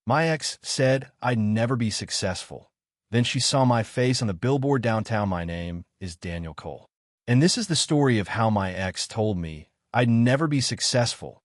My ex said I'd never be successful. Then she saw my face on the billboard downtown. My name is Daniel Cole. And this is the story of how my ex told me I'd never be successful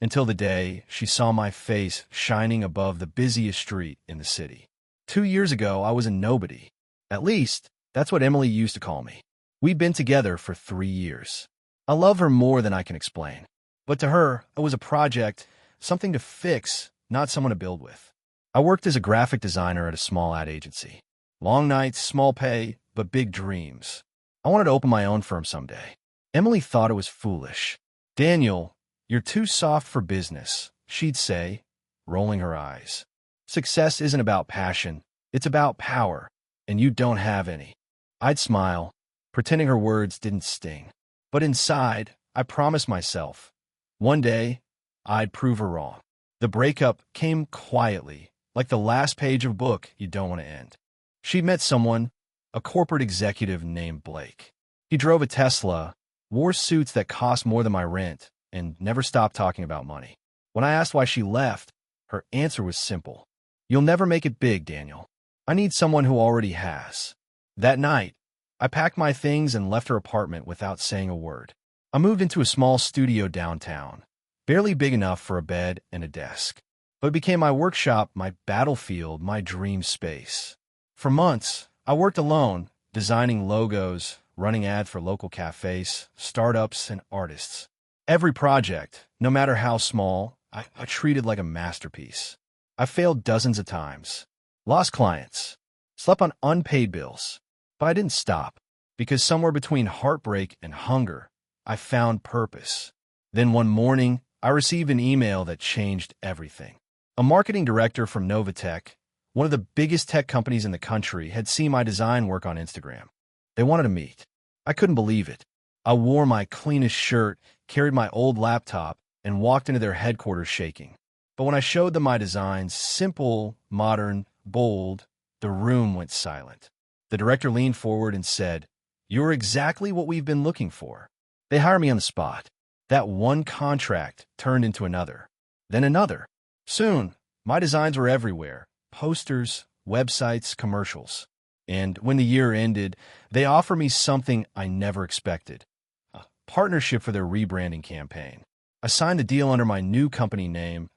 until the day she saw my face shining above the busiest street in the city. 2 years ago, I was a nobody. At least, that's what Emily used to call me. We'd been together for 3 years. I love her more than I can explain. But to her, it was a project, something to fix, not someone to build with. I worked as a graphic designer at a small ad agency. Long nights, small pay, but big dreams. I wanted to open my own firm someday. Emily thought it was foolish. "Daniel, you're too soft for business," she'd say, rolling her eyes. "Success isn't about passion, it's about power, and you don't have any." I'd smile, pretending her words didn't sting. But inside, I promised myself, one day, I'd prove her wrong. The breakup came quietly, like the last page of a book you don't want to end. She'd met someone, a corporate executive named Blake. He drove a Tesla, wore suits that cost more than my rent, and never stopped talking about money. When I asked why she left, her answer was simple. "You'll never make it big, Daniel. I need someone who already has." That night, I packed my things and left her apartment without saying a word. I moved into a small studio downtown, barely big enough for a bed and a desk. But it became my workshop, my battlefield, my dream space. For months, I worked alone, designing logos, running ads for local cafes, startups, and artists. Every project, no matter how small, I treated like a masterpiece. I failed dozens of times, lost clients, slept on unpaid bills. But I didn't stop, because somewhere between heartbreak and hunger, I found purpose. Then one morning, I received an email that changed everything. A marketing director from Novatech, one of the biggest tech companies in the country, had seen my design work on Instagram. They wanted to meet. I couldn't believe it. I wore my cleanest shirt, carried my old laptop, and walked into their headquarters shaking. But when I showed them my designs, simple, modern, bold, the room went silent. The director leaned forward and said, "You're exactly what we've been looking for." They hired me on the spot. That one contract turned into another, then another. Soon, my designs were everywhere: posters, websites, commercials. And when the year ended, they offered me something I never expected: a partnership for their rebranding campaign. I signed the deal under my new company name,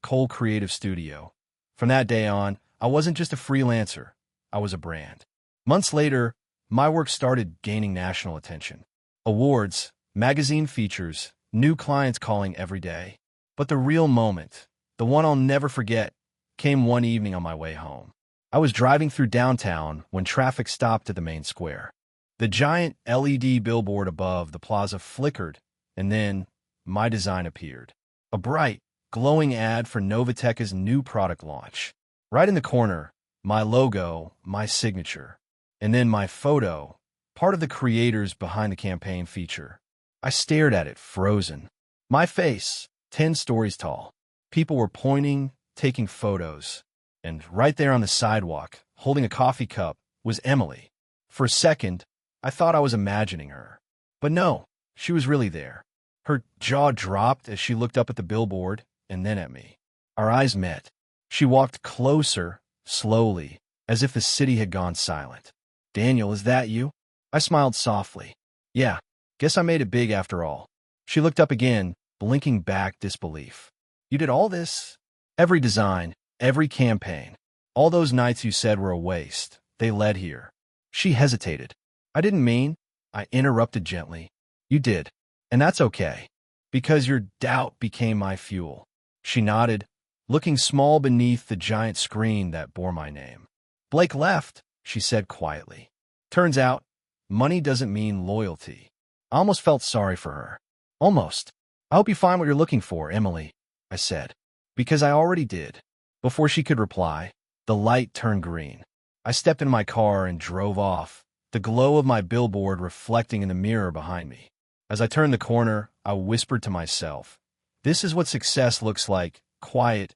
Cole Creative Studio. From that day on, I wasn't just a freelancer, I was a brand. Months later, my work started gaining national attention. Awards, magazine features, new clients calling every day. But the real moment, the one I'll never forget, came one evening on my way home. I was driving through downtown when traffic stopped at the main square. The giant LED billboard above the plaza flickered, and then my design appeared. A bright, glowing ad for Novatech's new product launch. Right in the corner, my logo, my signature, and then my photo, part of the creators behind the campaign feature. I stared at it, frozen. My face, 10 stories tall. People were pointing, taking photos. And right there on the sidewalk, holding a coffee cup, was Emily. For a second, I thought I was imagining her. But no, she was really there. Her jaw dropped as she looked up at the billboard and then at me. Our eyes met. She walked closer, slowly, as if the city had gone silent. "Daniel, is that you?" I smiled softly. "Yeah, guess I made it big after all." She looked up again, blinking back disbelief. "You did all this?" "Every design, every campaign. All those nights you said were a waste, they led here." She hesitated. "I didn't mean," I interrupted gently. "You did, and that's okay, because your doubt became my fuel." She nodded, looking small beneath the giant screen that bore my name. "Blake left," she said quietly. "Turns out, money doesn't mean loyalty." I almost felt sorry for her. Almost. "I hope you find what you're looking for, Emily," I said. Because I already did. Before she could reply, the light turned green. I stepped in my car and drove off, the glow of my billboard reflecting in the mirror behind me. As I turned the corner, I whispered to myself, "This is what success looks like: quiet,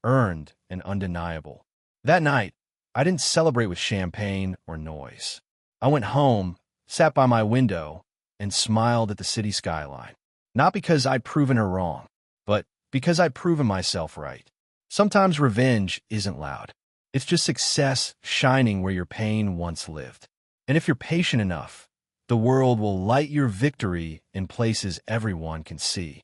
earned, and undeniable." That night, I didn't celebrate with champagne or noise. I went home, sat by my window, and smiled at the city skyline. Not because I'd proven her wrong, but because I'd proven myself right. Sometimes revenge isn't loud. It's just success shining where your pain once lived. And if you're patient enough, the world will light your victory in places everyone can see.